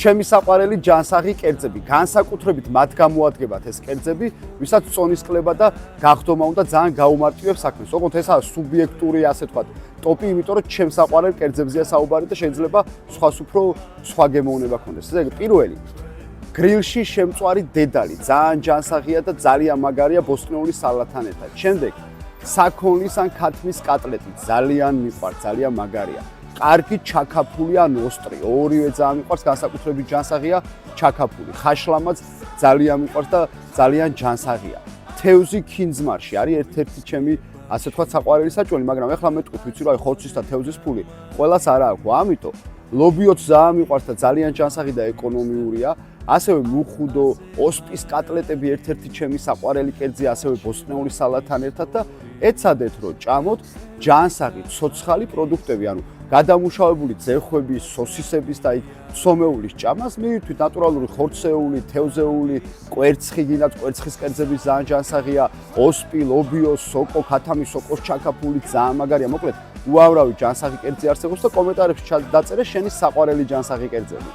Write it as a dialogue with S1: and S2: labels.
S1: ჩემი საყვარელი ჯანსაღი კერძები, განსაკუთრებით მათ გამოადგებათ ეს კერძები, ვისაც წონისკლება და გახდომა უნდა ძალიან გაუმარტივებს საქმეს. ოღონდ ესაა სუბიექტური, ასე ვთქვათ, ტოპი, იმიტომ რომ ჩემს საყვარელ კერძებზეა საუბარი და შეიძლება სხვას უფრო სხვა გემოვნება ქონდეს. ესე იგი, პირველი გრილში შემწვარი დედალი, ძალიან ჯანსაღია და ძალიან მაგარია ბოსტნეული სალათან ერთად. შემდეგ საქონლის ან ქათმის კატლეტი, ძალიან მიყვარს, ძალიან მაგარია. კარგი ჩაქაფული ან ოსტრი, ორივე ძალიან მიყვარს, განსაკუთრებით ჯანსაღია ჩაქაფული. ხაშლამაც ძალიან მიყვარს და ძალიან ჯანსაღია. თევზი ქინძმარში არის ერთ-ერთი ჩემი, ასე ვთქვათ, საყვარელი საჭმელი, მაგრამ ეხლა მეტყვით, ვიცი რომ აი ხორცის და თევზის ფული ყველას არა აქვს, ამიტომ ლობიოც ძალიან მიყვარს და ძალიან ჯანსაღი და ეკონომიურია. ასევე მუხუდო, ოსპის კატლეტები ერთ-ერთი ჩემი საყვარელი კერძია, ასევე ბოსტნეული სალათან ერთად და ეცადეთ რომ ჭამოთ ჯანსაღი, ცოცხალი პროდუქტები, ანუ გადამუშავებული ძერხვების, სოსისების და ცომეულის ჭამას მივირთვით ნატურალური ხორცეული, თევზეული, კვერცხი, გინდათ კვერცხის კერძები ძალიან ჯანსაღია, ოსპი, ლობიო, სოკო, ქათამი, სოკოს ჩაქაფული ძალიან მაგარია. მოკლედ, უამრავი ჯანსაღი კერძი არსებობს და კომენტარებში დაწერე შენი საყვარელი ჯანსაღი კერძები.